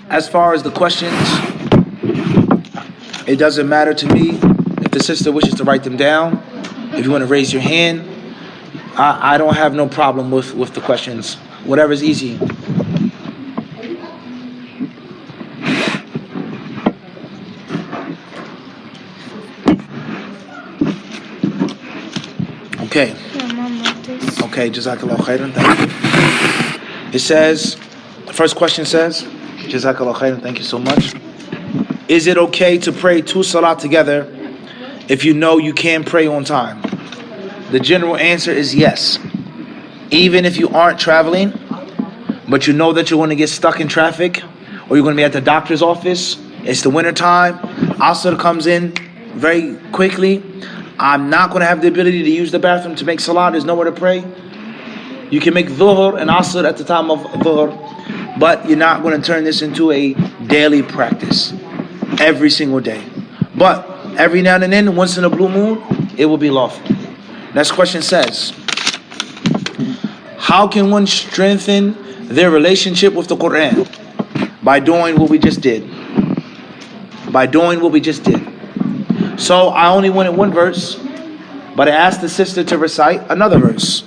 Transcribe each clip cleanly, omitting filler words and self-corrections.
As far as the questions, it doesn't matter to me if the sister wishes to write them down. If you want to raise your hand, I don't have no problem with the questions. Whatever's easy. Okay. Okay, Jazakallah khairan. Thank you. It says, the first question says, Jazakallah khairan, thank you so much. Is it okay to pray 2 salat together if you know you can't pray on time? The general answer is yes. Even if you aren't traveling, but you know that you're going to get stuck in traffic, or you're going to be at the doctor's office, it's the winter time, Asr comes in very quickly, I'm not going to have the ability to use the bathroom to make salat, there's nowhere to pray. You can make dhuhr and asr at the time of dhuhr, but you're not going to turn this into a daily practice every single day. But every now and then, once in a blue moon, it will be lawful. Next question says, how can one strengthen their relationship with the Quran? By doing what we just did. By doing what we just did. So I only wanted one verse, but I asked the sister to recite another verse.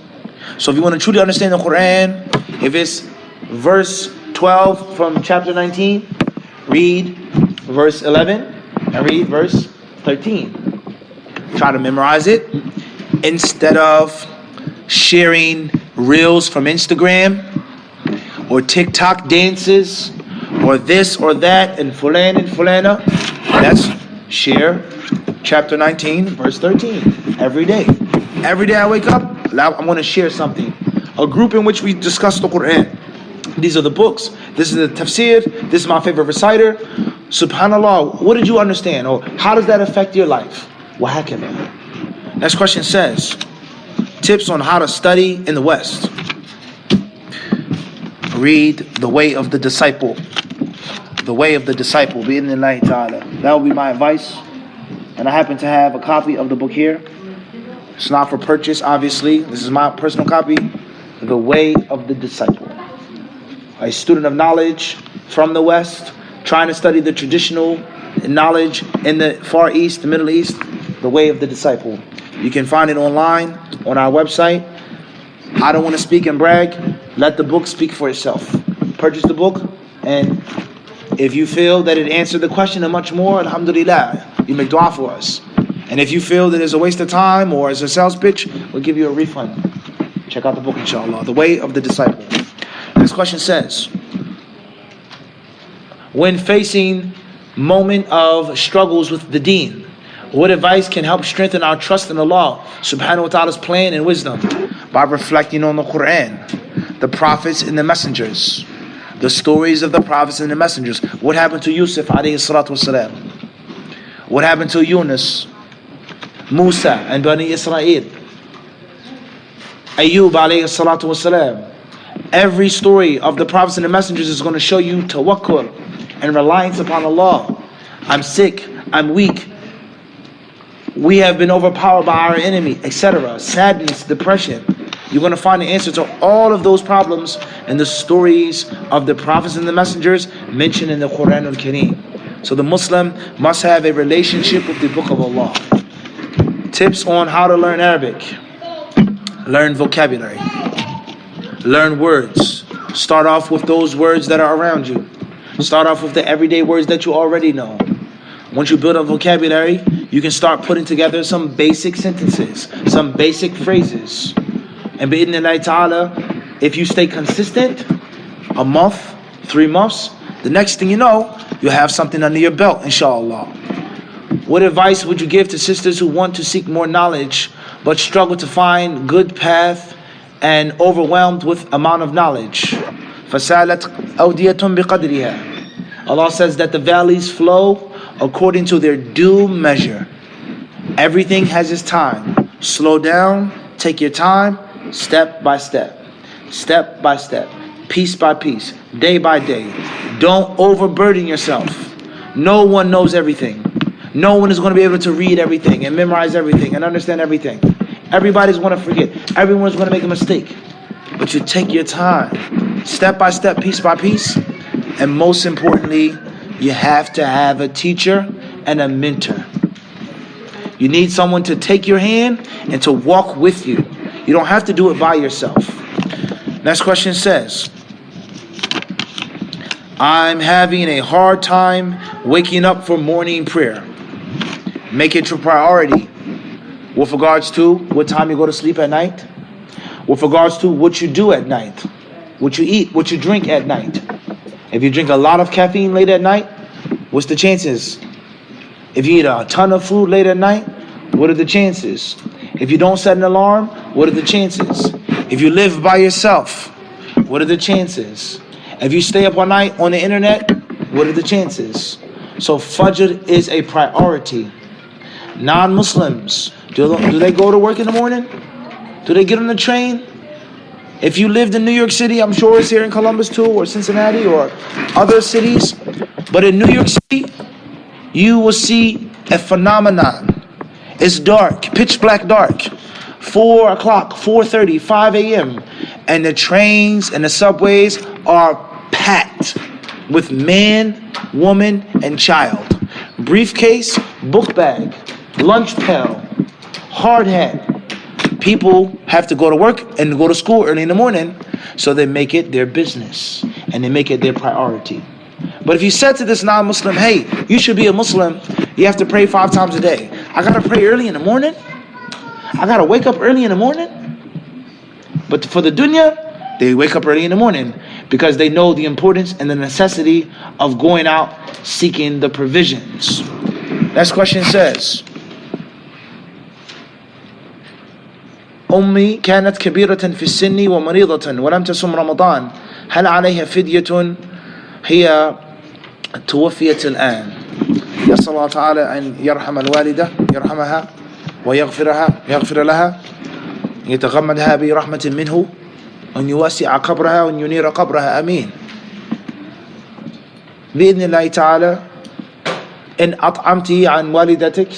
So if you want to truly understand the Quran, if it's verse 12 from chapter 19, read verse 11 and read verse 13. Try to memorize it instead of sharing reels from Instagram or TikTok dances or this or that and fulan and fulana. Let's share chapter 19 verse 13 every day. Every day I wake up, I'm going to share something. A group in which we discuss the Quran. These are the books. This is the tafsir. This is my favorite reciter. Subhanallah, what did you understand? Or how does that affect your life? وَهَكَذَا. Next question says, tips on how to study in the West. Read The Way of the Disciple. The Way of the Disciple. Bi-idhnillahi ta'ala. That will be my advice. And I happen to have a copy of the book here. It's not for purchase, obviously. This is my personal copy. The Way of the Disciple. A student of knowledge from the West, trying to study the traditional knowledge in the Far East, the Middle East. The Way of the Disciple. You can find it online on our website. I don't want to speak and brag. Let the book speak for itself. Purchase the book, and if you feel that it answered the question and much more, alhamdulillah, you make dua for us. And if you feel that it's a waste of time or it's a sales pitch, we'll give you a refund. Check out the book, inshallah. The Way of the Disciple. Next question says, when facing moment of struggles with the deen, what advice can help strengthen our trust in Allah subhanahu wa ta'ala's plan and wisdom? By reflecting on the Quran, the prophets and the messengers, the stories of the prophets and the messengers. What happened to Yusuf alayhi salatu wasalam? What happened to Yunus, Musa and Bani Israel, Ayyub alayhi salatu wasalam? Every story of the prophets and the messengers is going to show you tawakkul and reliance upon Allah. I'm sick, I'm weak, we have been overpowered by our enemy, etc. Sadness, depression. You're going to find the answer to all of those problems in the stories of the prophets and the messengers mentioned in the Quran al-Kareem. So the Muslim must have a relationship with the Book of Allah. Tips on how to learn Arabic. Learn vocabulary. Learn words. Start off with those words that are around you. Start off with the everyday words that you already know. Once you build a vocabulary, you can start putting together some basic sentences, some basic phrases. And bi-idhnillahi ta'ala, if you stay consistent, a month, 3 months, the next thing you know, you'll have something under your belt, inshallah. What advice would you give to sisters who want to seek more knowledge, but struggle to find good path and overwhelmed with amount of knowledge? فَسَالَتْ أَوْدِيَةٌ بِقَدْرِهَا. Allah says that the valleys flow according to their due measure. Everything has its time. Slow down, take your time, step by step, piece by piece, day by day. Don't overburden yourself. No one knows everything. No one is going to be able to read everything and memorize everything and understand everything. Everybody's going to forget. Everyone's going to make a mistake. But you take your time. step by step, piece by piece. And most importantly, you have to have a teacher and a mentor. You need someone to take your hand and to walk with you. You don't have to do it by yourself. Next question says, I'm having a hard time waking up for morning prayer. Make it your priority. With regards to what time you go to sleep at night. With regards to what you do at night. What you eat, what you drink at night. If you drink a lot of caffeine late at night, what's the chances? If you eat a ton of food late at night, what are the chances? If you don't set an alarm, what are the chances? If you live by yourself, what are the chances? If you stay up all night on the internet, what are the chances? So Fajr is a priority. Non-Muslims, do they go to work in the morning? Do they get on the train? If you lived in New York City, I'm sure it's here in Columbus too, or Cincinnati, or other cities. But in New York City, you will see a phenomenon. It's dark, pitch black dark. 4 o'clock, 4:30, 5 a.m. And the trains and the subways are packed with man, woman, and child. Briefcase, book bag, lunch pail, hard hat. People have to go to work and go to school early in the morning, so they make it their business and they make it their priority. But if you said to this non-Muslim, hey, you should be a Muslim, you have to pray 5 times a day. I gotta pray early in the morning? I gotta wake up early in the morning? But for the dunya, they wake up early in the morning because they know the importance and the necessity of going out seeking the provisions. Next question says, أمي كانت كبيرة في السن ومريضة ولم تصم رمضان هل عليها فدية هي توفيت الآن. يسأل الله تعالى أن يرحم الوالدة يرحمها يغفر لها يتغمدها برحمة منه أن يوسع قبرها وأن ينير قبرها أمين. بإذن الله تعالى إن أطعمت عن والدتك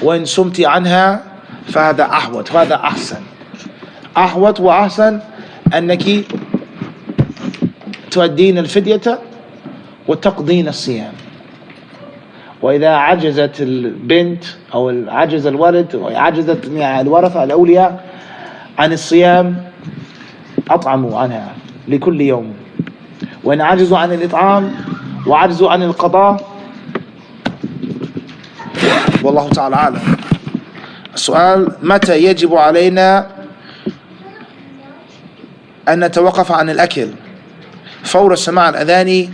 وإن سمت عنها فهذا أحوط وهذا أحسن. أحوط وأحسن أنك تؤدين الفدية وتقضين الصيام. وإذا عجزت البنت أو عجز الولد وعجزت الورثة الأولياء عن الصيام أطعموا عنها لكل يوم. وإن عجزوا عن الإطعام وعجزوا عن القضاء والله تعالى أعلم. السؤال: متى يجب علينا أن نتوقف عن الأكل؟ فور سماع الأذان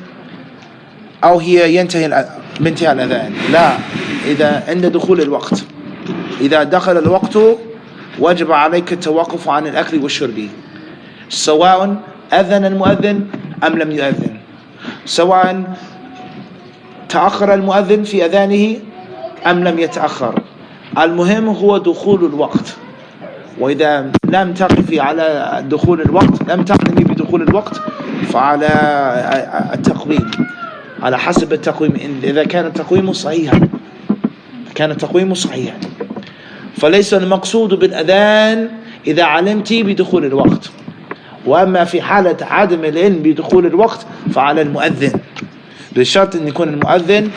أو هي ينتهي بانتهاء الأذان؟ لا، إذا عند دخول الوقت. إذا دخل الوقت وجب عليك التوقف عن الأكل والشرب، سواء أذن المؤذن أم لم يؤذن، سواء تأخر المؤذن في أذانه أم لم يتأخر. المهم هو دخول الوقت. وإذا لم تقفي على دخول الوقت، لم تعلمي بدخول الوقت، فعلى التقويم على حسب التقويم. إذا كان التقويم صحيحا فليس المقصود بالأذان إذا علمت بدخول الوقت. وأما في حالة عدم العلم بدخول الوقت فعلى المؤذن، بشرط أن يكون المؤذن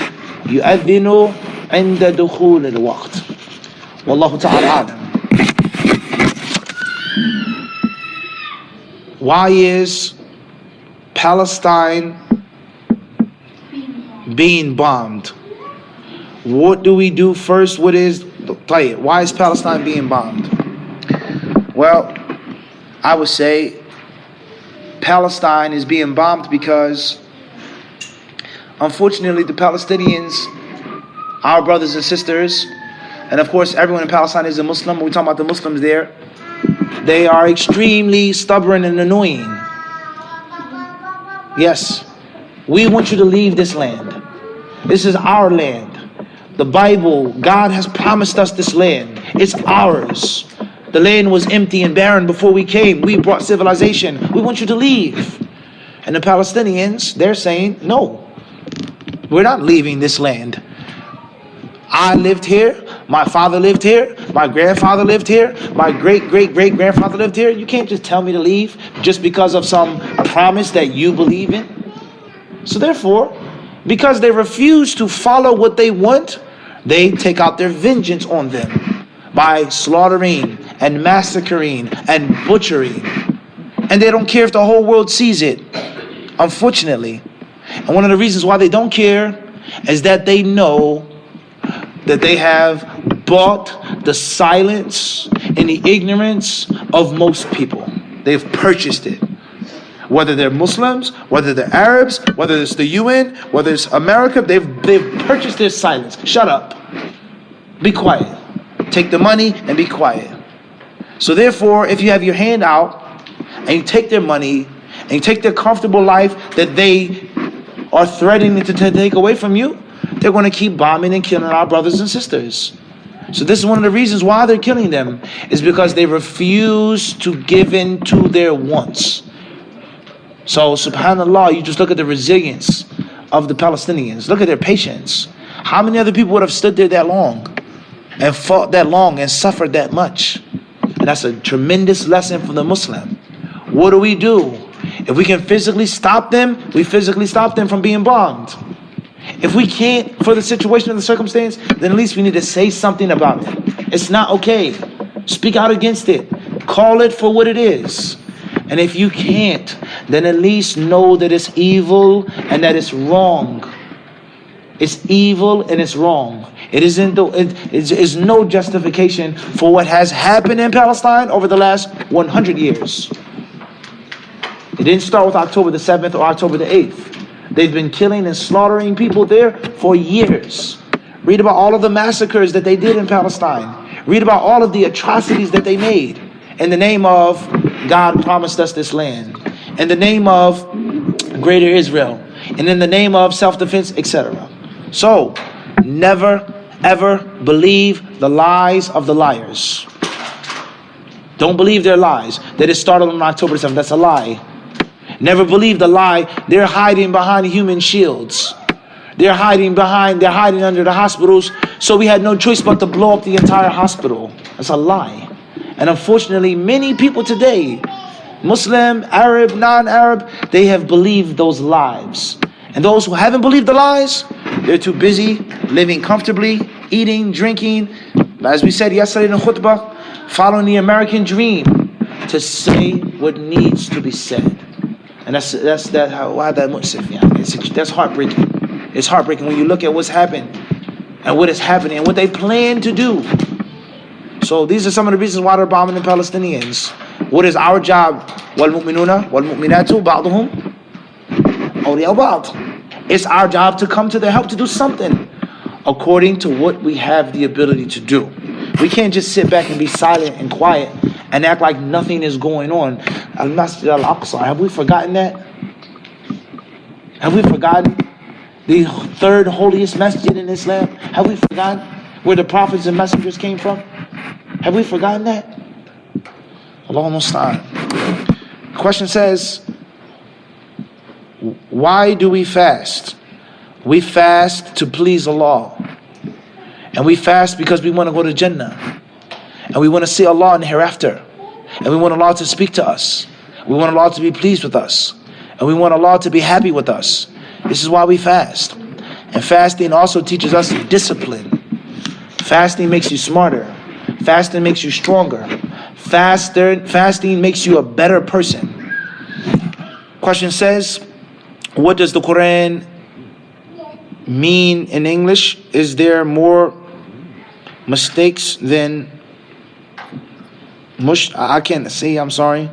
يؤذن عند دخول الوقت. والله تعالى أعلم. Why is Palestine being bombed? What do we do first? Why is Palestine being bombed? Well, I would say Palestine is being bombed because unfortunately the Palestinians, our brothers and sisters, and of course everyone in Palestine is a Muslim, we're talking about the Muslims there, they are extremely stubborn and annoying. Yes, we want you to leave this land. This is our land. The Bible, God has promised us this land. It's ours. The land was empty and barren before we came. We brought civilization. We want you to leave. And the Palestinians, they're saying, no, we're not leaving this land. I lived here. My father lived here. My grandfather lived here. My great-great-great-grandfather lived here. You can't just tell me to leave just because of some promise that you believe in? So therefore, because they refuse to follow what they want, they take out their vengeance on them by slaughtering and massacring and butchering. And they don't care if the whole world sees it, unfortunately. And one of the reasons why they don't care is that they know that they have bought the silence and the ignorance of most people. They've purchased it. Whether they're Muslims, whether they're Arabs, whether it's the UN, whether it's America, they've purchased their silence. Shut up. Be quiet. Take the money and be quiet. So therefore, if you have your hand out and you take their money and you take their comfortable life that they are threatening to take away from you, they're going to keep bombing and killing our brothers and sisters. So this is one of the reasons why they're killing them, is because they refuse to give in to their wants. So subhanAllah, you just look at the resilience of the Palestinians. Look at their patience. How many other people would have stood there that long and fought that long and suffered that much? And that's a tremendous lesson from the Muslim. What do? If we can physically stop them, we physically stop them from being bombed. If we can't, for the situation and the circumstance, then at least we need to say something about it. It's not okay. Speak out against it. Call it for what it is. And if you can't, then at least know that it's evil and that it's wrong. It's evil and it's wrong. It is no justification for what has happened in Palestine over the last 100 years. It didn't start with October the 7th or October the 8th. They've been killing and slaughtering people there for years. Read about all of the massacres that they did in Palestine. Read about all of the atrocities that they made in the name of God promised us this land, in the name of greater Israel, and in the name of self-defense, etc. So, never ever believe the lies of the liars. Don't believe their lies that it started on October 7th. That's a lie. Never believe the lie. They're hiding behind human shields. They're hiding under the hospitals, so we had no choice but to blow up the entire hospital. That's a lie. And unfortunately, many people today, Muslim, Arab, non-Arab, they have believed those lies. And those who haven't believed the lies, they're too busy living comfortably, eating, drinking, as we said yesterday in the khutbah, following the American dream to say what needs to be said. And that's heartbreaking. It's heartbreaking when you look at what's happened and what is happening and what they plan to do. So these are some of the reasons why they're bombing the Palestinians. What is our job? وَالْمُؤْمِنُونَ وَالْمُؤْمِنَاتُ بَعْضُهُمْ أَوْلِيَاءُ بَعْضٍ. It's our job to come to their help, to do something according to what we have the ability to do. We can't just sit back and be silent and quiet and act like nothing is going on. Al-Masjid al-Aqsa, have we forgotten that? Have we forgotten the third holiest masjid in Islam? Have we forgotten where the prophets and messengers came from? Have we forgotten that? Allahu musta'an. Question says, why do we fast? We fast to please Allah. And we fast because we want to go to Jannah. And we want to see Allah in the hereafter. And we want Allah to speak to us. We want Allah to be pleased with us. And we want Allah to be happy with us. This is why we fast. And fasting also teaches us discipline. Fasting makes you smarter. Fasting makes you stronger. Fasting makes you a better person. Question says, what does the Quran mean in English? Is there more mistakes than I can't say, I'm sorry.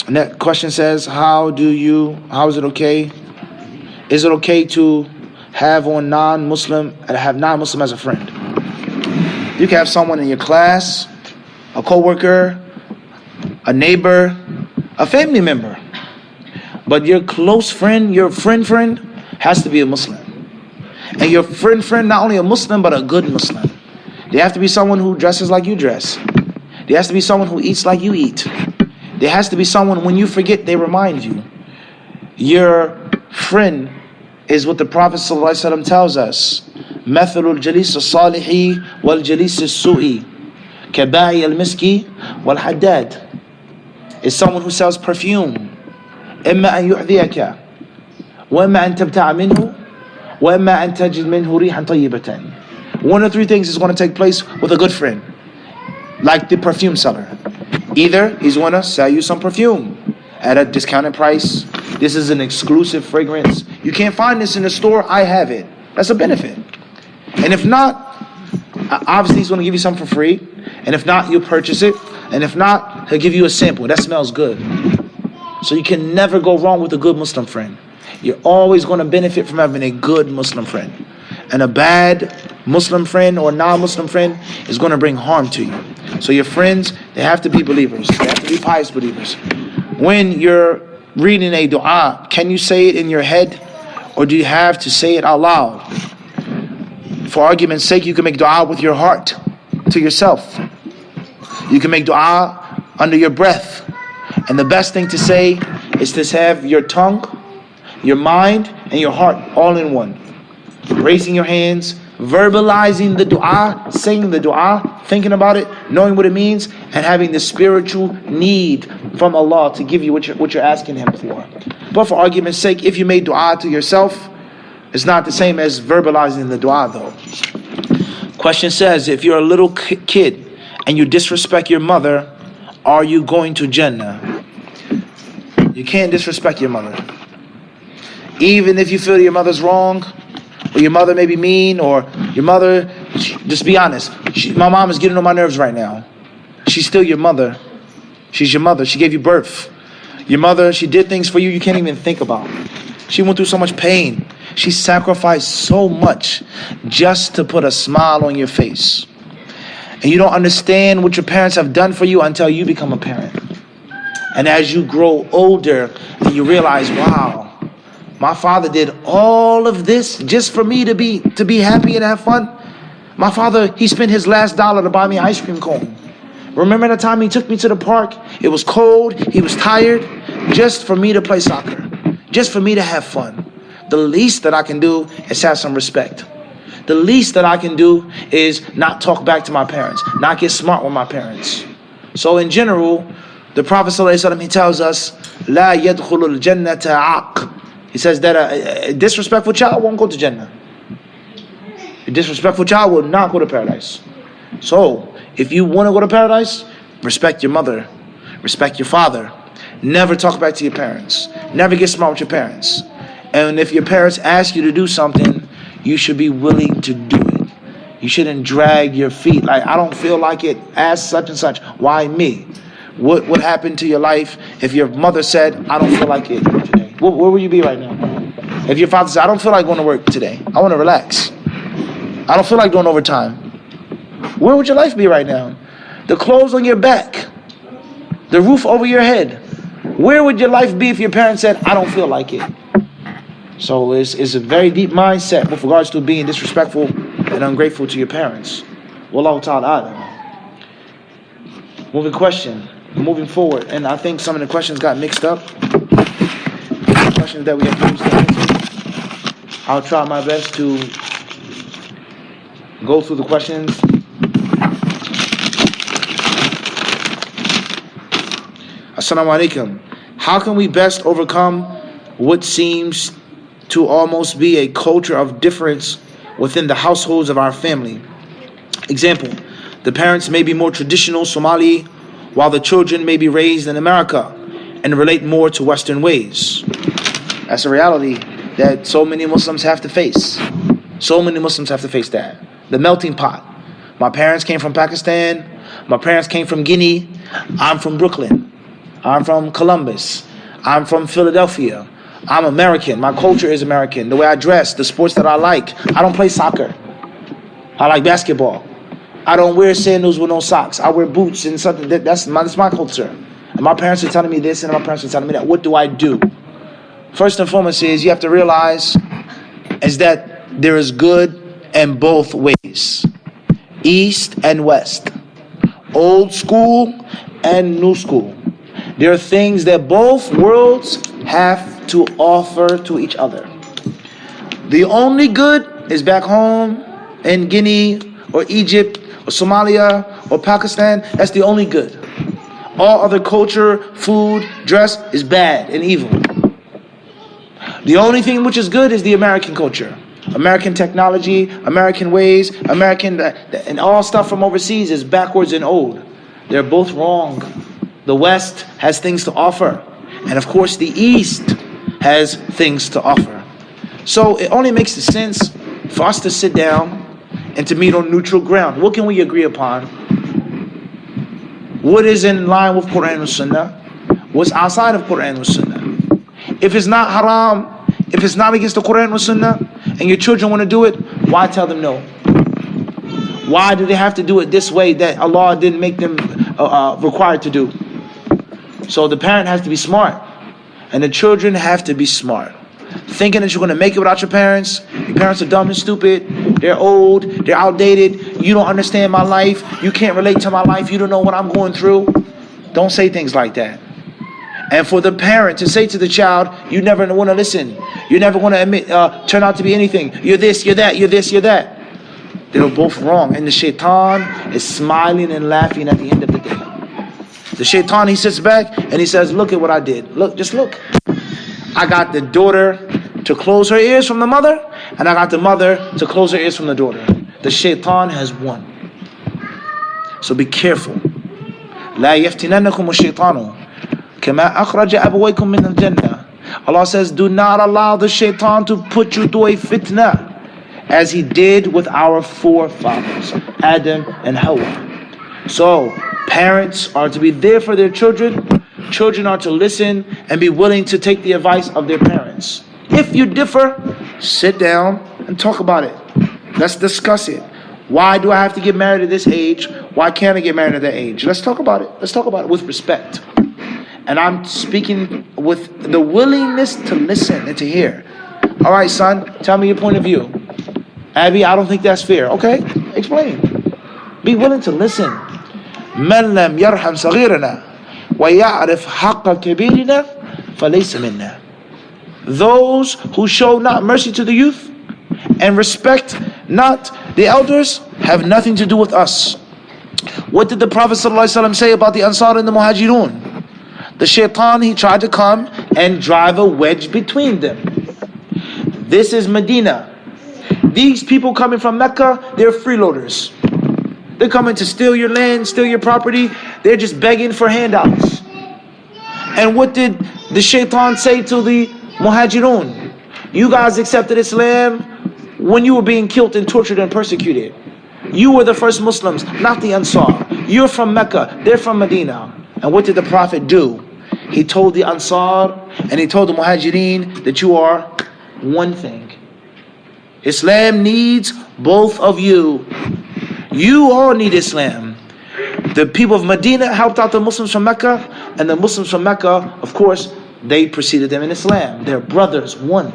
And that question says, how is it okay? Is it okay to have non-Muslim as a friend? You can have someone in your class, a co-worker, a neighbor, a family member. But your close friend, your friend has to be a Muslim. And your friend, not only a Muslim, but a good Muslim. They have to be someone who dresses like you dress. There has to be someone who eats like you eat. There has to be someone, when you forget, they remind you. Your friend is what the Prophet ﷺ tells us. مَثَلُ الْجَلِيسِ الصَّالِحِ وَالْجَلِيسِ السُّوءِ كَبَاعِ الْمِسْكِ وَالْحَدَّادِ. Is someone who sells perfume إما أن يحذيك وإما أن تبتاع منه وإما أن تجد منه ريحا طيبة. One of three things is going to take place with a good friend, like the perfume seller. Either he's going to sell you some perfume at a discounted price. This is an exclusive fragrance. You can't find this in the store. I have it. That's a benefit. And if not, obviously he's going to give you something for free. And if not, you'll purchase it. And if not, he'll give you a sample. That smells good. So you can never go wrong with a good Muslim friend. You're always going to benefit from having a good Muslim friend. And a bad Muslim friend or non-Muslim friend is going to bring harm to you. So your friends, they have to be believers. They have to be pious believers. When you're reading a dua, can you say it in your head or do you have to say it out loud? For argument's sake, you can make dua with your heart to yourself. You can make dua under your breath. And the best thing to say is to have your tongue, your mind, and your heart all in one. Raising your hands, verbalizing the dua, saying the dua, thinking about it, knowing what it means, and having the spiritual need from Allah to give you what you're asking Him for. But for argument's sake, if you made dua to yourself, it's not the same as verbalizing the dua though. Question says, if you're a little kid and you disrespect your mother, are you going to Jannah? You can't disrespect your mother. Even if you feel your mother's wrong, or your mother may be mean, or your mother, just be honest. My mom is getting on my nerves right now. She's still your mother. She's your mother. She gave you birth. Your mother, she did things for you can't even think about. She went through so much pain. She sacrificed so much just to put a smile on your face. And you don't understand what your parents have done for you until you become a parent. And as you grow older, and you realize, wow, my father did all of this just for me to be happy and have fun. My father, he spent his last dollar to buy me an ice cream cone. Remember the time he took me to the park? It was cold, he was tired, just for me to play soccer, just for me to have fun. The least that I can do is have some respect. The least that I can do is not talk back to my parents, not get smart with my parents. So in general, the Prophet ﷺ, he tells us, لا يدخل الجنة عاق. He says that a disrespectful child won't go to Jannah. A disrespectful child will not go to paradise. So, if you want to go to paradise, respect your mother, respect your father. Never talk back to your parents. Never get smart with your parents. And if your parents ask you to do something, you should be willing to do it. You shouldn't drag your feet. Like, I don't feel like it. Ask such and such. Why me? What happened to your life if your mother said, I don't feel like it today? Where would you be right now? If your father said, I don't feel like going to work today. I want to relax. I don't feel like doing overtime. Where would your life be right now? The clothes on your back, the roof over your head. Where would your life be if your parents said, I don't feel like it? So it's a very deep mindset with regards to being disrespectful and ungrateful to your parents. Wallahu ta'ala a'lam. Moving forward. And I think some of the questions got mixed up. Questions that we have used to answer. I'll try my best to go through the questions. Assalamu alaikum. How can we best overcome what seems to almost be a culture of difference within the households of our family? Example, the parents may be more traditional Somali, while the children may be raised in America and relate more to Western ways. That's a reality that so many Muslims have to face. So many Muslims have to face that. The melting pot. My parents came from Pakistan. My parents came from Guinea. I'm from Brooklyn. I'm from Columbus. I'm from Philadelphia. I'm American. My culture is American. The way I dress, the sports that I like. I don't play soccer. I like basketball. I don't wear sandals with no socks. I wear boots and something. That's my culture. And my parents are telling me this and my parents are telling me that. What do I do? First and foremost is you have to realize is that there is good in both ways. East and West. Old school and new school. There are things that both worlds have to offer to each other. The only good is back home in Guinea or Egypt or Somalia or Pakistan. That's the only good. All other culture, food, dress is bad and evil. The only thing which is good is the American culture. American technology, American ways, and all stuff from overseas is backwards and old. They're both wrong. The West has things to offer. And of course the East has things to offer. So it only makes sense for us to sit down and to meet on neutral ground. What can we agree upon? What is in line with Quran and Sunnah? What's outside of Quran and Sunnah? If it's not haram, if it's not against the Quran and Sunnah, and your children want to do it, why tell them no? Why do they have to do it this way that Allah didn't make them required to do? So the parent has to be smart, and the children have to be smart. Thinking that you're going to make it without your parents are dumb and stupid, they're old, they're outdated, you don't understand my life, you can't relate to my life, you don't know what I'm going through. Don't say things like that. And for the parent to say to the child, you never want to listen, you never want to admit, turn out to be anything, you're this, you're that, you're this, you're that. They're both wrong. And the shaitan is smiling and laughing at the end of the day. The shaitan, he sits back and he says, look at what I did. Look, just look. I got the daughter to close her ears from the mother, and I got the mother to close her ears from the daughter. The shaitan has won. So be careful. لا يفتننكم الشيطان كما أخرج أبويكم من الجنة. Allah says, do not allow the shaitan to put you through a fitna, as he did with our forefathers, Adam and Hawa. So parents are to be there for their children. Children are to listen and be willing to take the advice of their parents. If you differ, sit down and talk about it. Let's discuss it. Why do I have to get married at this age? Why can't I get married at that age? Let's talk about it. Let's talk about it with respect. And I'm speaking with the willingness to listen and to hear. All right, son, tell me your point of view. Abby, I don't think that's fair. Okay, explain. Be willing to listen. من لم يرحم صغيرنا ويعرف حق كبيرنا فليس منا. Those who show not mercy to the youth and respect not the elders have nothing to do with us. What did the Prophet ﷺ say about the Ansar and the Muhajirun? The shaitan, he tried to come and drive a wedge between them. This is Medina. These people coming from Mecca, they're freeloaders. They're coming to steal your land, steal your property. They're just begging for handouts. And what did the shaitan say to the Muhajirun? You guys accepted Islam when you were being killed and tortured and persecuted. You were the first Muslims, not the Ansar. You're from Mecca, they're from Medina. And what did the Prophet do? He told the Ansar and he told the Muhajirin that you are one thing. Islam needs both of you. You all need Islam. The people of Medina helped out the Muslims from Mecca, and the Muslims from Mecca, of course, they preceded them in Islam. They're brothers, one.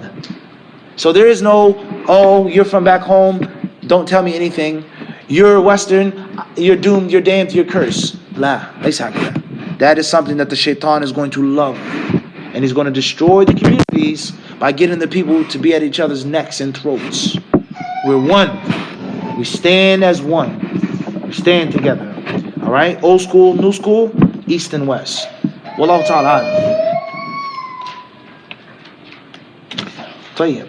So there is no, oh, you're from back home, don't tell me anything. You're Western, you're doomed, you're damned, you're cursed. La, that is something that the shaitan is going to love. And he's going to destroy the communities by getting the people to be at each other's necks and throats. We're one. We stand as one. We stand together. All right? Old school, new school, east and west. Wallahu ta'ala. Tayyib.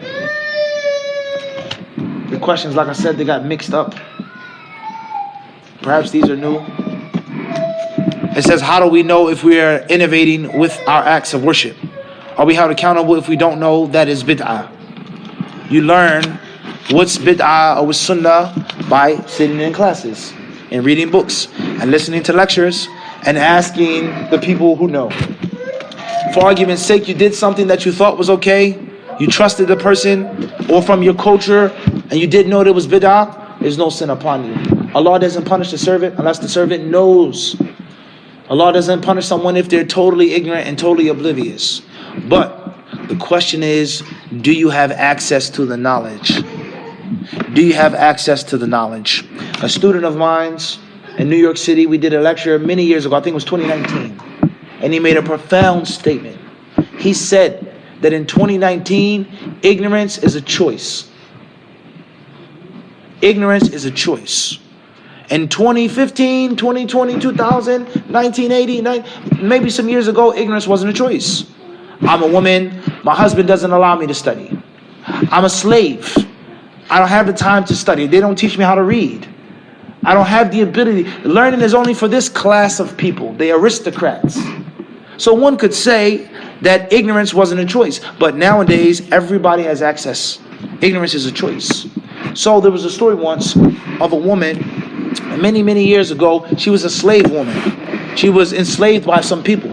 The questions, like I said, they got mixed up. Perhaps these are new. It says, how do we know if we are innovating with our acts of worship? Are we held accountable if we don't know that is bid'ah? You learn what's bid'ah or what's sunnah by sitting in classes and reading books and listening to lectures and asking the people who know. For argument's sake, you did something that you thought was okay, you trusted the person, or from your culture, and you didn't know that it was bid'ah, there's no sin upon you. Allah doesn't punish the servant unless the servant knows. Allah doesn't punish someone if they're totally ignorant and totally oblivious. But the question is, do you have access to the knowledge? Do you have access to the knowledge? A student of mine in New York City, we did a lecture many years ago, I think it was 2019, and he made a profound statement. He said that in 2019, ignorance is a choice. Ignorance is a choice. In 2015, 2020, 2000, 1980, maybe some years ago, ignorance wasn't a choice. I'm a woman, my husband doesn't allow me to study. I'm a slave. I don't have the time to study. They don't teach me how to read. I don't have the ability. Learning is only for this class of people, the aristocrats. So one could say that ignorance wasn't a choice, but nowadays everybody has access. Ignorance is a choice. So there was a story once of a woman, many, many years ago. She was a slave woman. She was enslaved by some people.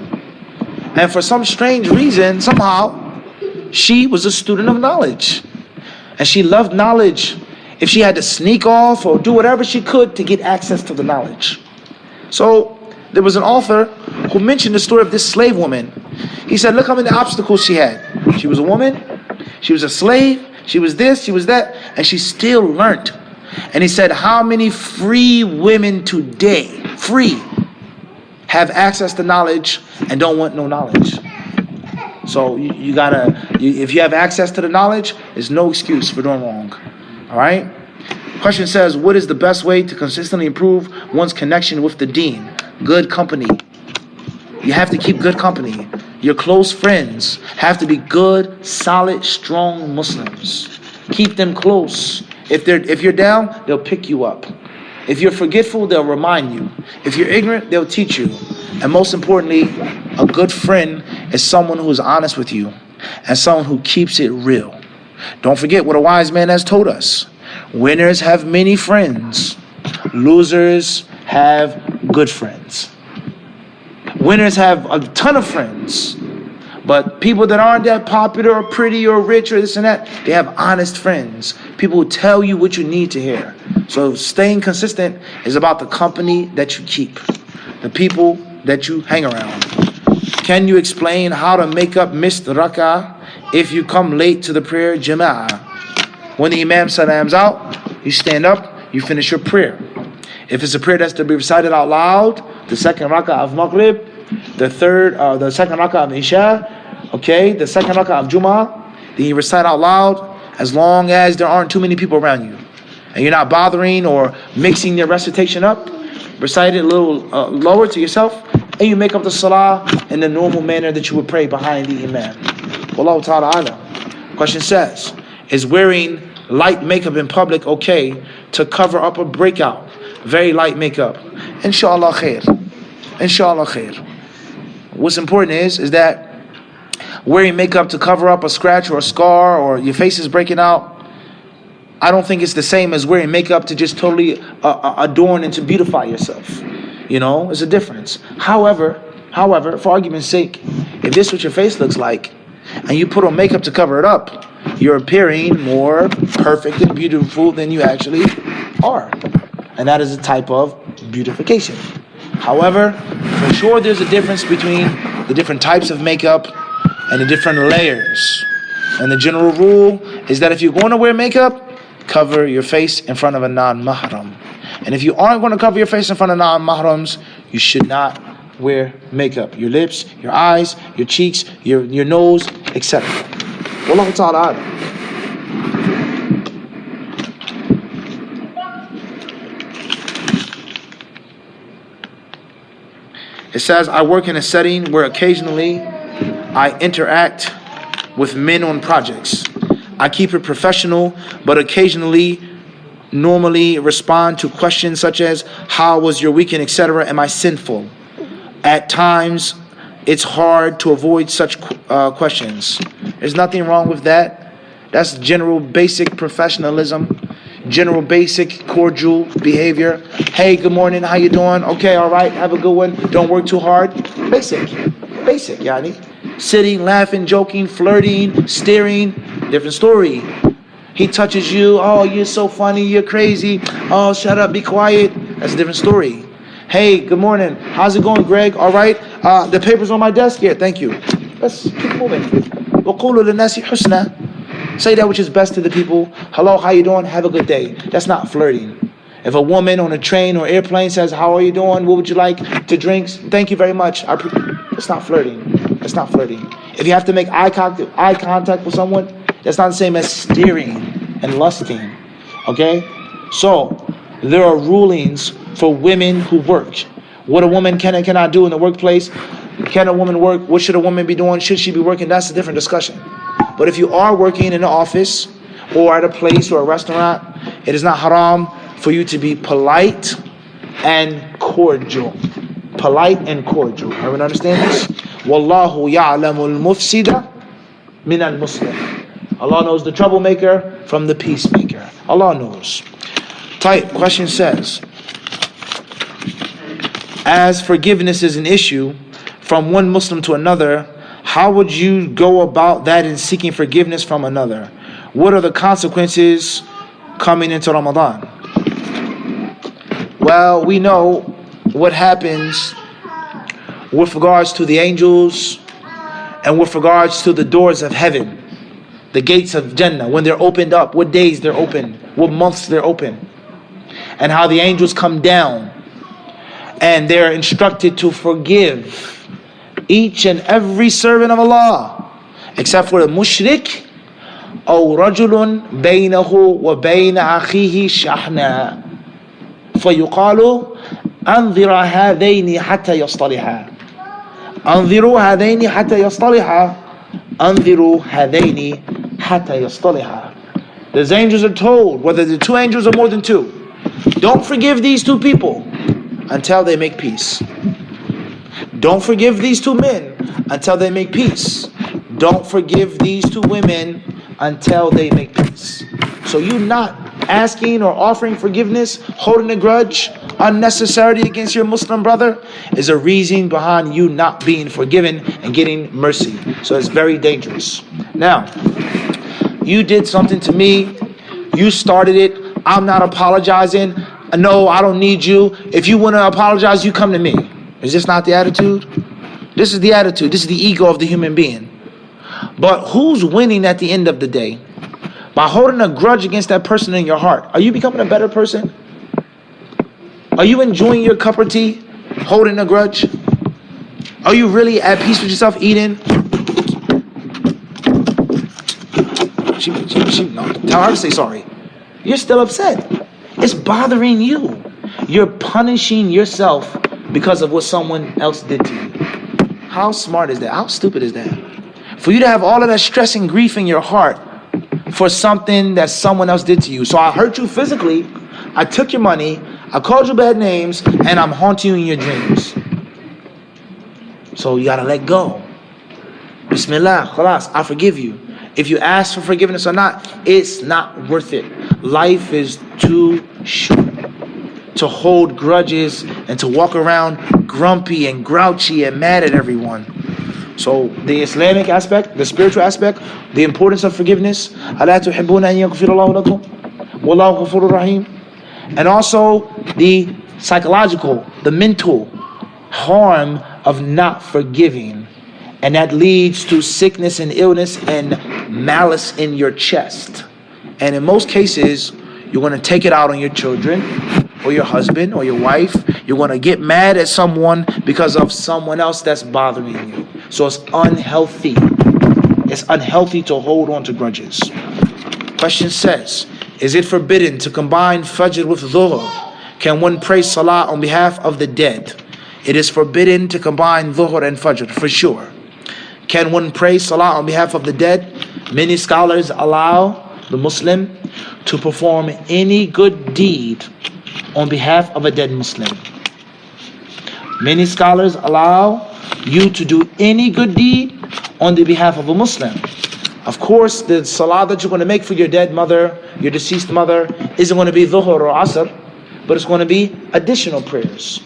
And for some strange reason, somehow, she was a student of knowledge. And she loved knowledge. If she had to sneak off or do whatever she could to get access to the knowledge. So there was an author who mentioned the story of this slave woman. He said, look how many obstacles she had. She was a woman, she was a slave, she was this, she was that, and she still learned. And he said, how many free women today, free, have access to knowledge and don't want no knowledge? So you gotta, if you have access to the knowledge, there's no excuse for doing wrong. All right? Question says, what is the best way to consistently improve one's connection with the deen? Good company. You have to keep good company. Your close friends have to be good, solid, strong Muslims. Keep them close. If you're down, they'll pick you up. If you're forgetful, they'll remind you. If you're ignorant, they'll teach you. And most importantly, a good friend is someone who is honest with you and someone who keeps it real. Don't forget what a wise man has told us. Winners have many friends. Losers have good friends. Winners have a ton of friends. But people that aren't that popular or pretty or rich or this and that, they have honest friends. People who tell you what you need to hear. So staying consistent is about the company that you keep. The people that you hang around. Can you explain how to make up missed rak'ah if you come late to the prayer jama'ah? When the imam salams out, you stand up, you finish your prayer. If it's a prayer that's to be recited out loud, the second rak'ah of Maghrib, the second rak'ah of Isha, okay, the second rak'ah of Jum'ah, then you recite out loud as long as there aren't too many people around you. And you're not bothering or mixing your recitation up. Recite it a little lower to yourself, and you make up the salah in the normal manner that you would pray behind the imam. Wallahu ta'ala alam. Question says, is wearing light makeup in public okay to cover up a breakout? Very light makeup. Inshallah khair. Inshallah khair. What's important is that wearing makeup to cover up a scratch or a scar or your face is breaking out, I don't think it's the same as wearing makeup to just totally adorn and to beautify yourself. You know, there's a difference. However, for argument's sake, if this is what your face looks like, and you put on makeup to cover it up, you're appearing more perfect and beautiful than you actually are. And that is a type of beautification. However, for sure there's a difference between the different types of makeup and the different layers. And the general rule is that if you're going to wear makeup, cover your face in front of a non-mahram. And if you aren't going to cover your face in front of non-mahrams, you should not wear makeup. Your lips, your eyes, your cheeks, your nose, etc. Wallahu ta'ala alam. It says, I work in a setting where occasionally I interact with men on projects. I keep it professional, but occasionally normally respond to questions such as, how was your weekend, etc. Am I sinful? At times, it's hard to avoid such questions. There's nothing wrong with that. That's general basic professionalism, general basic cordial behavior. Hey, good morning, how you doing? Okay, all right, have a good one. Don't work too hard. Basic, yani. Sitting, laughing, joking, flirting, staring, different story. He touches you, oh, you're so funny, you're crazy. Oh, shut up, be quiet. That's a different story. Hey, good morning. How's it going, Greg? All right. The paper's on my desk here. Thank you. Let's keep moving. وَقُولُوا لِلنَّاسِ حُسْنًا. Say that which is best to the people. Hello, how you doing? Have a good day. That's not flirting. If a woman on a train or airplane says, how are you doing? What would you like to drink? Thank you very much. It's not flirting. It's not flirting. If you have to make eye contact with someone, that's not the same as staring and lusting. Okay? So, there are rulings for women who work. What a woman can and cannot do in the workplace. Can a woman work? What should a woman be doing? Should she be working? That's a different discussion. But if you are working in an office or at a place or a restaurant, it is not haram for you to be polite and cordial. Polite and cordial. Everyone understand this? Wallahu ya'lamul mufsida min al-muslim. Allah knows the troublemaker from the peacemaker. Allah knows. Type question says, as forgiveness is an issue from one Muslim to another, how would you go about that in seeking forgiveness from another? What are the consequences coming into Ramadan? Well, we know what happens with regards to the angels and with regards to the doors of heaven, the gates of Jannah, when they're opened up, what days they're open, what months they're open, and how the angels come down and they're instructed to forgive each and every servant of Allah, except for the mushrik, أو رجل بينه وبين أخيه شحناء فيقال أنظر هذين حتى يصطلحا أنظروا هذين حتى يصطلحا أنظروا هذين حتى يصطلحا. The angels are told, whether the two angels or more than two, don't forgive these two people until they make peace. Don't forgive these two men until they make peace. Don't forgive these two women until they make peace. So you not asking or offering forgiveness, holding a grudge unnecessarily against your Muslim brother is a reason behind you not being forgiven and getting mercy. So it's very dangerous. Now, you did something to me, you started it, I'm not apologizing, no, I don't need you. If you want to apologize, you come to me. Is this not the attitude? This is the attitude. This is the ego of the human being. But who's winning at the end of the day? By holding a grudge against that person in your heart, are you becoming a better person? Are you enjoying your cup of tea, holding a grudge? Are you really at peace with yourself eating? No, tell her to say sorry. You're still upset. It's bothering you. You're punishing yourself because of what someone else did to you. How smart is that? How stupid is that? For you to have all of that stress and grief in your heart for something that someone else did to you. So I hurt you physically, I took your money, I called you bad names, and I'm haunting you in your dreams. So you gotta let go. Bismillah, khalas, I forgive you. If you ask for forgiveness or not, it's not worth it. Life is too short to hold grudges and to walk around grumpy and grouchy and mad at everyone. So the Islamic aspect, the spiritual aspect, the importance of forgiveness. أَلَا تُحِبُّونَ أَن يَغْفِرَ اللَّهُ لَكُمْ وَاللَّهُ غَفُورٌ رَحِيمٌ. And also the psychological, the mental harm of not forgiving. And that leads to sickness and illness and malice in your chest. And in most cases, you're going to take it out on your children or your husband or your wife. You're going to get mad at someone because of someone else that's bothering you. So it's unhealthy. It's unhealthy to hold on to grudges. Question says, is it forbidden to combine Fajr with Dhuhr? Can one pray Salah on behalf of the dead? It is forbidden to combine Dhuhr and Fajr, for sure. Can one pray Salah on behalf of the dead? Many scholars allow the Muslim to perform any good deed on behalf of a dead Muslim. Many scholars allow you to do any good deed on the behalf of a Muslim. Of course, the salah that you're going to make for your dead mother, your deceased mother, isn't going to be Dhuhr or Asr, but it's going to be additional prayers.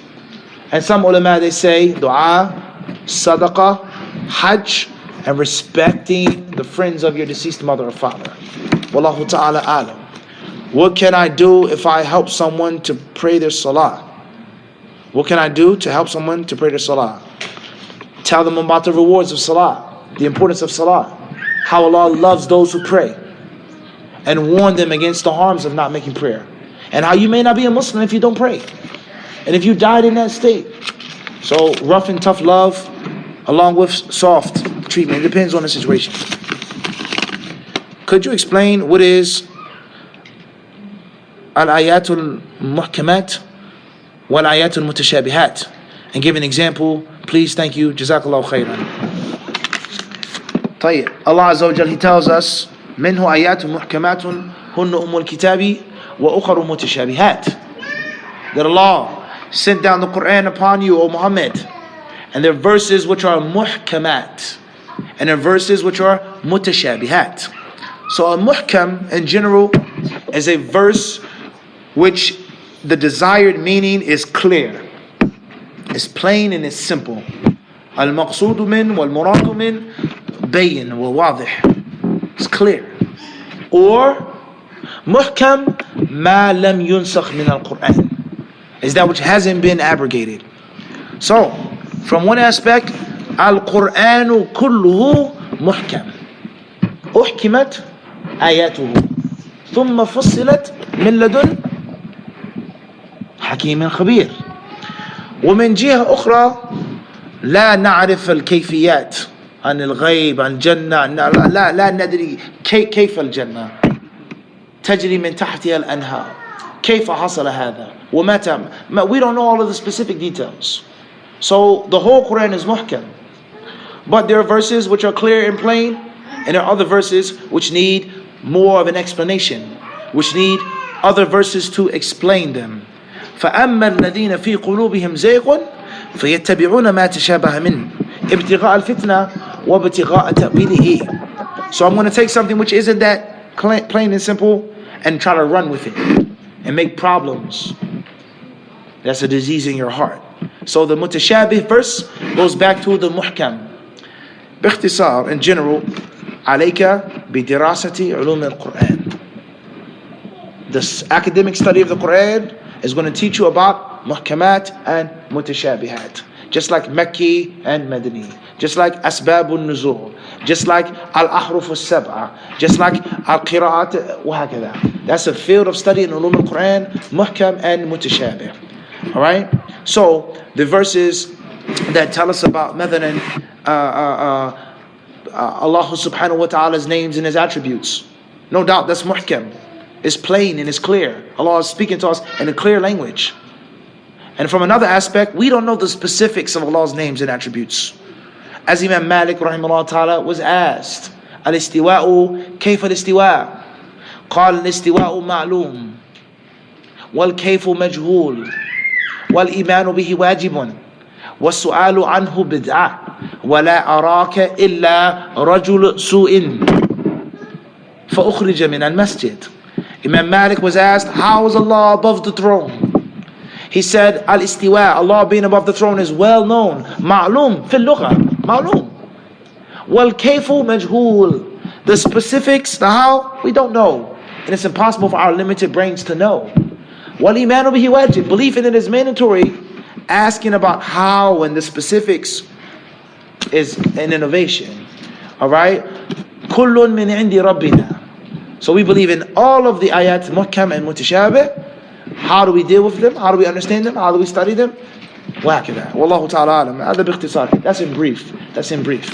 And some ulama, they say dua, sadaqah, hajj, and respecting the friends of your deceased mother or father. Wallahu ta'ala alam. What can I do if I help someone to pray their salah? What can I do to help someone to pray their salah? Tell them about the rewards of salah, the importance of salah, how Allah loves those who pray, and warn them against the harms of not making prayer, and how you may not be a Muslim if you don't pray, and if you died in that state. So rough and tough love along with soft treatment. It depends on the situation. Could you explain what is al-ayatul muhkamat wal-ayatul mutashabihat, and give an example Please, thank you. Jazakallahu khairan. طيب. Allah Azza wa Jal, He tells us, منه آيات محكمات هن الكتاب وأخر متشابهات. That Allah sent down the Quran upon you, O Muhammad, and there are verses which are muhkamat, and there are verses which are mutashabihat. So a muhkam in general is a verse which the desired meaning is clear, it's plain and it's simple. Al-maqsudu min wal-muradu min bayin wa wadih. It's clear. Or muhkam ma lam yunsakh min al-Quran, is that which hasn't been abrogated. So, from one aspect, al-Qur'anu kulluhu muhkam. Uhkimat ayatuhu. Thumma fussilat min ladun hakim khabir. ومن جهة أخرى لا نعرف الكيفيات عن الغيب عن الجنة لا ندري كيف الجنة تجري من تحتها الأنهار كيف حصل هذا ومتى. We don't know all of the specific details. So the whole Quran is muhkam, but there are verses which are clear and plain, and there are other verses which need more of an explanation, which need other verses to explain them. فأما الذين في قلوبهم زيغ فيتبعون ما تشابه منه ابتغاء الفتنة وابتغاء تأويله. So I'm going to take something which isn't that plain and simple and try to run with it and make problems. That's a disease in your heart. So the mutashabih verse goes back to the muhkam. باختصار, in general, عليك بدراسة علوم القرآن. This academic study of the Quran is going to teach you about muhkamat and mutashabihat, just like Makki and Madani, just like Asbabun Nuzul, just like Al-Ahruf al-Sab'a, just like Al-Qira'at وهكذا. That's a field of study in Ulum al-Quran, muhkam and mutashabih. Alright? So, the verses that tell us about مثلا Allah subhanahu wa ta'ala's names and His attributes, no doubt that's muhkam. It's plain and it's clear. Allah is speaking to us in a clear language. And from another aspect, we don't know the specifics of Allah's names and attributes. As Imam Malik rahimahullah ta'ala was asked, Al-istiwa'u kayfa al-istiwa'? قال الاستواء معلوم والكيف مجهول والإيمان به واجب والسؤال عنه بدعة ولا أراك إلا رجل سوء فأخرج من المسجد. Imam Malik was asked, how is Allah above the throne? He said, Al-istiwa, Allah being above the throne is well known. Ma'lum, fil lugha, ma'lum. Wal kayfu majhul. The specifics, the how, we don't know. And it's impossible for our limited brains to know. Wal imanu bihi wajib. Belief in it is mandatory. Asking about how and the specifics is an innovation. Alright? Kullun min indi rabbina. So we believe in all of the ayat, muhkam and mutashabih. How do we deal with them? How do we understand them? How do we study them? وهكذا. Wallahu ta'ala alam. هذا باختصار. That's in brief. That's in brief.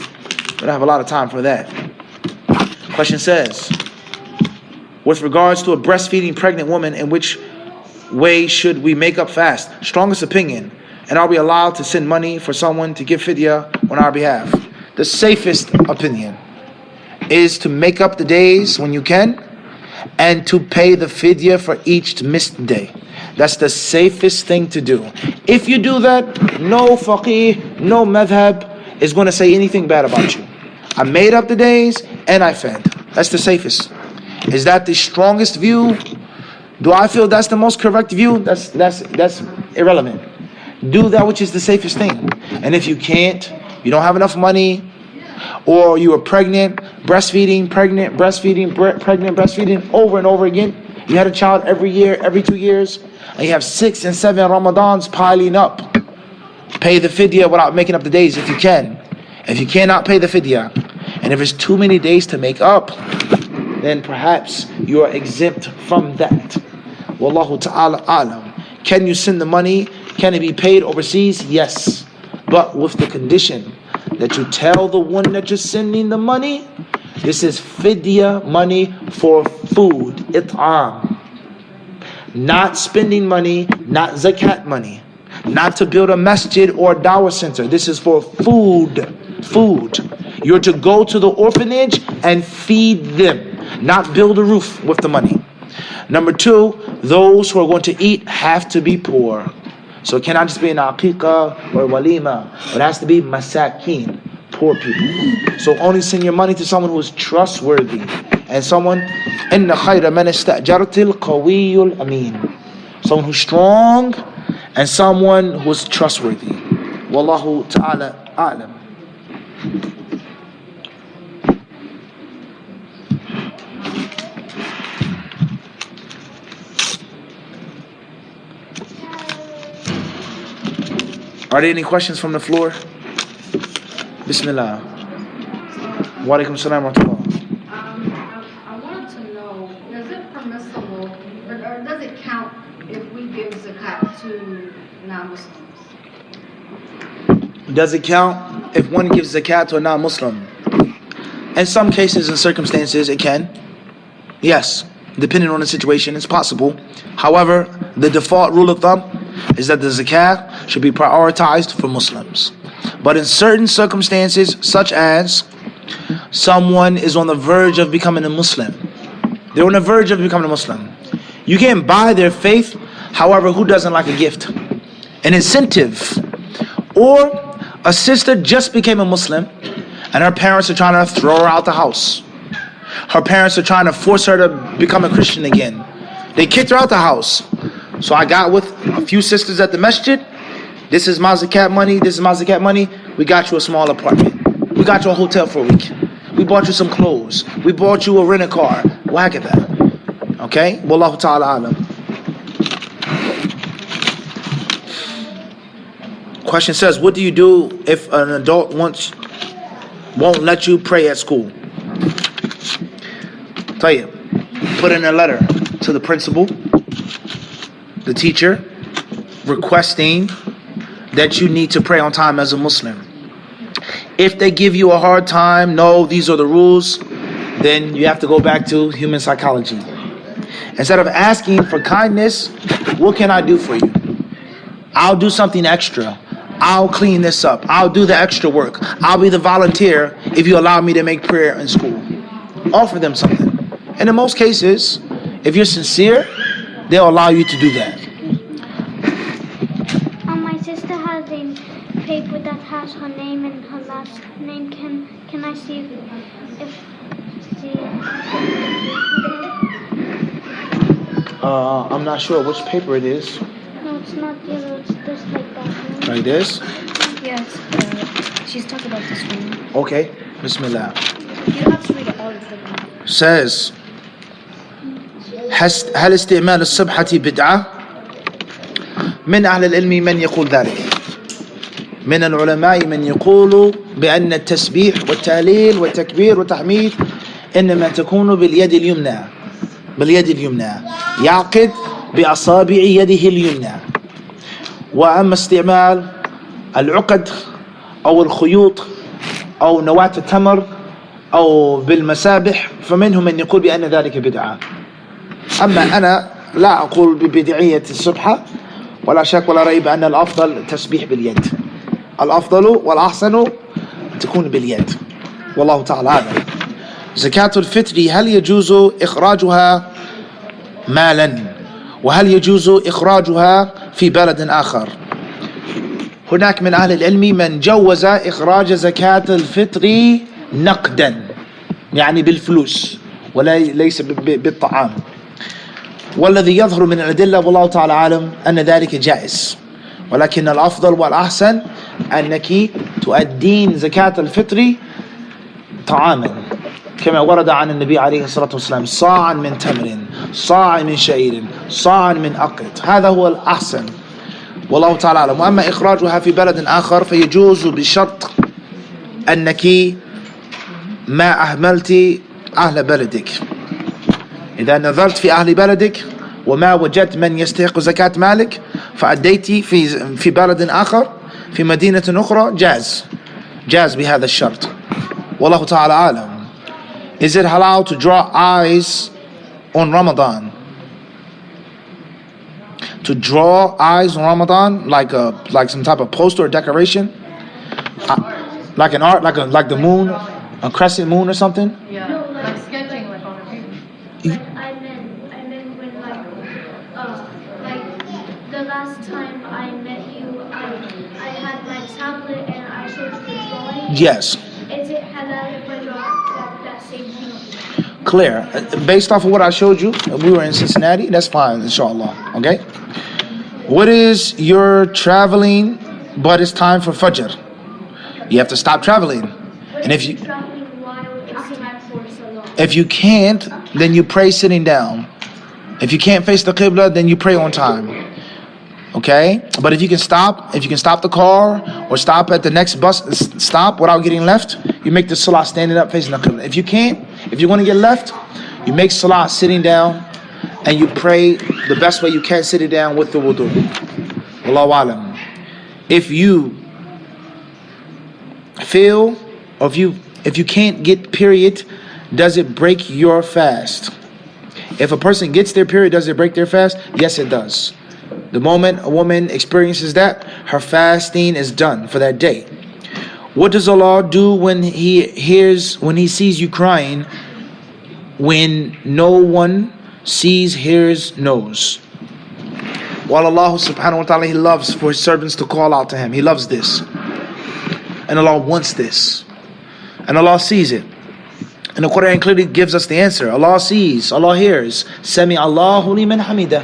We don't have a lot of time for that. Question says, with regards to a breastfeeding pregnant woman, in which way should we make up fast? Strongest opinion. And are we allowed to send money for someone to give fidya on our behalf? The safest opinion is to make up the days when you can and to pay the fidya for each missed day. That's the safest thing to do. If you do that, no faqih, no madhab is going to say anything bad about you. I made up the days and I fed. That's the safest. Is that the strongest view? Do I feel that's the most correct view? That's irrelevant. Do that which is the safest thing. And if you can't, you don't have enough money, or you are pregnant, breastfeeding, over and over again. You had a child every year, every 2 years, and you have 6 and 7 Ramadans piling up. Pay the fidya without making up the days if you can. If you cannot pay the fidya, and if it's too many days to make up, then perhaps you are exempt from that. Wallahu ta'ala alam. Can you send the money? Can it be paid overseas? Yes, but with the condition that you tell the one that you're sending the money, this is fidya money for food, it'am. Not spending money, not zakat money. not to build a masjid or a dawah center. This is for food. You're to go to the orphanage and feed them, not build a roof with the money. Number 2, those who are going to eat have to be poor. So it cannot just be an aqiqah or walima, but it has to be masakin, poor people. So only send your money to someone who is trustworthy, and someone إِنَّ خَيْرَ مَنِ اسْتَأْجَرْتِ الْقَوِيُّ الْأَمِينُ, someone who's strong and someone who's trustworthy. Wallahu ta'ala a'lam. Are there any questions from the floor? Bismillah. Wa alaikum salam wa rahmatullah. I wanted to know, is it permissible, or does it count if we give zakat to non-Muslims? Does it count if one gives zakat to a non-Muslim? In some cases and circumstances, it can. Yes, depending on the situation, it's possible. However, the default rule of thumb is that the zakat should be prioritized for Muslims. But in certain circumstances, such as someone is on the verge of becoming a Muslim, they're on the verge of becoming a Muslim. You can't buy their faith. However, who doesn't like a gift? An incentive. Or a sister just became a Muslim and her parents are trying to throw her out the house. Her parents are trying to force her to become a Christian again. They kicked her out the house. So I got with a few sisters at the masjid. This is my zakat money. This is my zakat money. We got you a small apartment. We got you a hotel for a week. We bought you some clothes. We bought you a rental car. Whack at that. Okay? Wallahu ta'ala alam. Question says, what do you do if an adult won't let you pray at school? Tayyib. Put in a letter to the principal, the teacher, requesting that you need to pray on time as a Muslim. If they give you a hard time, no, these are the rules, then you have to go back to human psychology. Instead of asking for kindness, what can I do for you? I'll do something extra. I'll clean this up. I'll do the extra work. I'll be the volunteer if you allow me to make prayer in school. Offer them something. And in most cases, if you're sincere, they'll allow you to do that. My sister has a paper that has her name and her last name. Can I see if I'm not sure which paper it is. No, it's not yellow. It's just like that. Like this? Yes, she's talking about this one. Okay. Bismillah. You don't have to read all of them. Says, هل استعمال السبحة بدعة؟ من أهل العلم من يقول ذلك. من العلماء من يقول بأن التسبيح والتهليل والتكبير والتحميد إنما تكون باليد اليمنى يعقد بأصابع يده اليمنى. وأما استعمال العقد أو الخيوط أو نواة التمر أو بالمسابح فمنهم من يقول بأن ذلك بدعة. أما أنا لا أقول ببدعية السبحة، ولا شك ولا ريب أن الأفضل التسبيح باليد. الأفضل والأحسن تكون باليد. والله تعالى أعلم. زكاة الفطر هل يجوز إخراجها مالا؟ وهل يجوز إخراجها في بلد آخر؟ هناك من أهل العلم من جوز إخراج زكاة الفطر نقدا، يعني بالفلوس وليس بالطعام. والذي يظهر من الأدلة والله تعالى عالم أن ذلك جائز، ولكن الأفضل والأحسن أنك تؤدين زكاة الفطر طعاما كما ورد عن النبي عليه الصلاة والسلام، صاعا من تمر، صاعا من شعير، صاعا من أقط. هذا هو الأحسن والله تعالى أعلم. وأما إخراجها في بلد آخر فيجوز بشرط أنك ما أهملت أهل بلدك. إذا نظرت في أهل بلدك وما وجدت من يستحق زكاة مالك فأديت في بلد آخر في مدينة أخرى، جاز بهذا الشرط والله تعالى أعلم. Is it halal to draw eyes on Ramadan? to draw eyes on Ramadan, like some type of poster or decoration, like an art, like the moon, a crescent moon or something. Yeah, like sketching, like on a paper. I meant when like the last time I met you, I had my tablet and I showed you the drawing. Yes. Is it halal if I draw that same thing? Clear. Based off of what I showed you, we were in Cincinnati. That's fine, inshallah. Okay. What is your traveling, but it's time for Fajr? You have to stop traveling, and if you can't, then you pray sitting down. If you can't face the Qibla, then you pray on time. Okay? But if you can stop the car or stop at the next bus stop without getting left, you make the salah standing up facing the Qibla. If you can't, if you want to get left, you make salah sitting down and you pray the best way you can sitting down with the wudu. Wallahu alam. If you feel, or if you can't get period, does it break your fast? If a person gets their period, does it break their fast? Yes, it does. The moment a woman experiences that, her fasting is done for that day. What does Allah do when He sees you crying, when no one sees, hears, knows? While Allah subhanahu wa ta'ala, He loves for His servants to call out to Him. He loves this. And Allah wants this. And Allah sees it. And the Quran clearly gives us the answer. Allah sees, Allah hears. Sami Allahu liman hamida.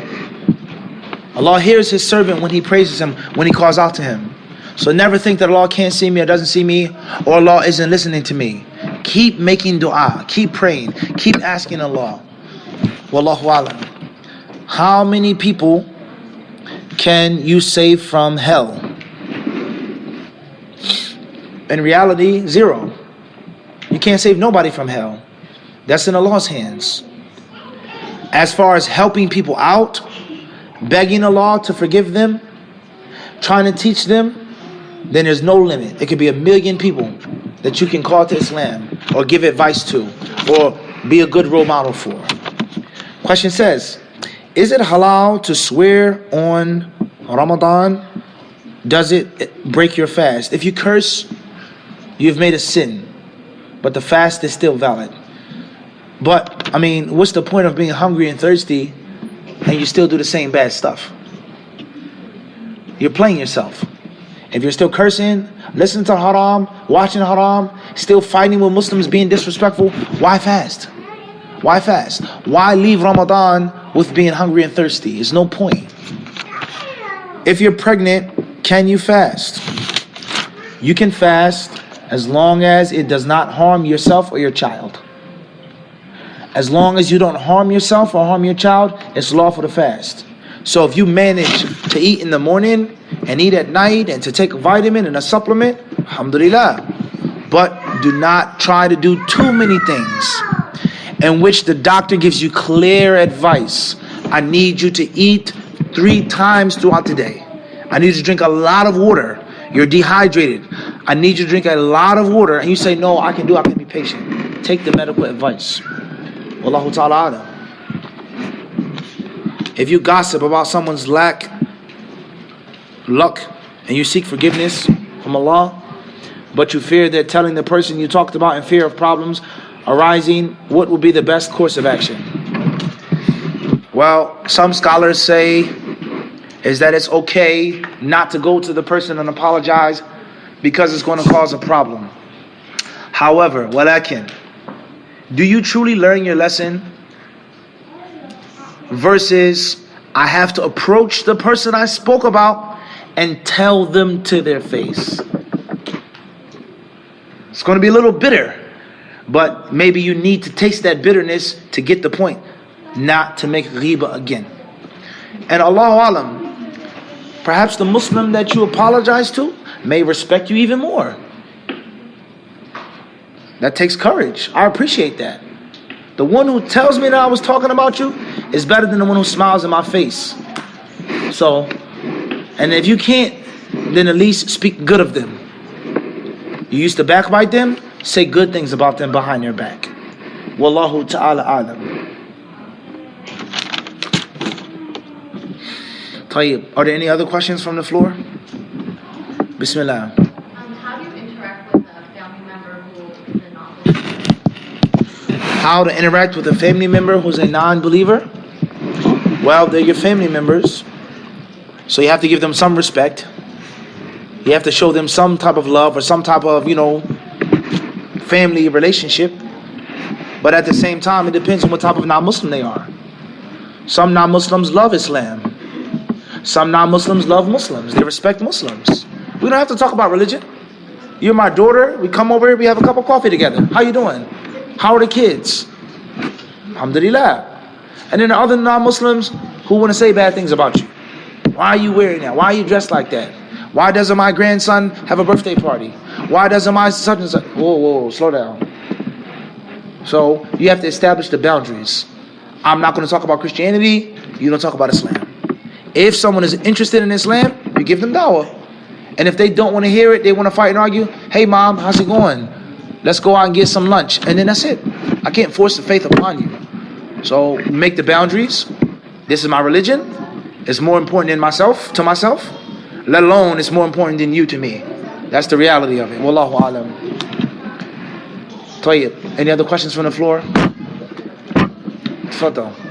Allah hears His servant when he praises him, when he calls out to him. So never think that Allah can't see me or doesn't see me, or Allah isn't listening to me. Keep making dua, keep praying, keep asking Allah. Wallahu alam. How many people can you save from hell? In reality, 0. You can't save nobody from hell. That's in Allah's hands. As far as helping people out, begging Allah to forgive them, trying to teach them, then there's no limit. It could be 1 million people that you can call to Islam or give advice to or be a good role model for. Question says, is it halal to swear on Ramadan? Does it break your fast? If you curse, you've made a sin, but the fast is still valid. But, what's the point of being hungry and thirsty and you still do the same bad stuff? You're playing yourself. If you're still cursing, listening to haram, watching haram, still fighting with Muslims, being disrespectful, why fast? Why fast? Why leave Ramadan with being hungry and thirsty? There's no point. If you're pregnant, can you fast? You can fast as long as it does not harm yourself or your child. As long as you don't harm yourself or harm your child, it's lawful to fast. So if you manage to eat in the morning and eat at night and to take a vitamin and a supplement, alhamdulillah. But do not try to do too many things in which the doctor gives you clear advice. I need you to eat 3 times throughout the day. I need you to drink a lot of water. You're dehydrated. I need you to drink a lot of water. And you say, no, I can be patient. Take the medical advice. Wallahu ta'ala alam. If you gossip about someone's luck, and you seek forgiveness from Allah, but you fear that telling the person you talked about in fear of problems arising, what would be the best course of action? Well, some scholars say is that it's okay not to go to the person and apologize because it's going to cause a problem. However, walakin, do you truly learn your lesson? Versus, I have to approach the person I spoke about and tell them to their face. It's going to be a little bitter, but maybe you need to taste that bitterness to get the point, not to make ghiba again. And Allahu alam, perhaps the Muslim that you apologize to may respect you even more. That takes courage. I appreciate that. The one who tells me that I was talking about you is better than the one who smiles in my face. So, and if you can't, then at least speak good of them. You used to backbite them, say good things about them behind their back. Wallahu ta'ala alam. طيب. Are there any other questions from the floor? Bismillah. How do you interact with a family member who is a non-believer? How to interact with a family member who's a non-believer? Well, they're your family members, so you have to give them some respect. You have to show them some type of love or some type of, family relationship. But at the same time, it depends on what type of non-Muslim they are. Some non-Muslims love Islam. Some non-Muslims love Muslims. They respect Muslims. We don't have to talk about religion. You're my daughter. We come over here. We have a cup of coffee together. How you doing? How are the kids? Alhamdulillah. And then the other non-Muslims who want to say bad things about you. Why are you wearing that? Why are you dressed like that? Why doesn't my grandson have a birthday party? Why doesn't my such and such? Whoa, slow down. So you have to establish the boundaries. I'm not going to talk about Christianity. You don't talk about Islam. If someone is interested in Islam, you give them dawah. And if they don't want to hear it, they want to fight and argue. Hey mom, how's it going? Let's go out and get some lunch. And then that's it. I can't force the faith upon you. So make the boundaries. This is my religion. It's more important than myself, to myself. Let alone it's more important than you to me. That's the reality of it. Wallahu alam. طيب. Any other questions from the floor? تفضل.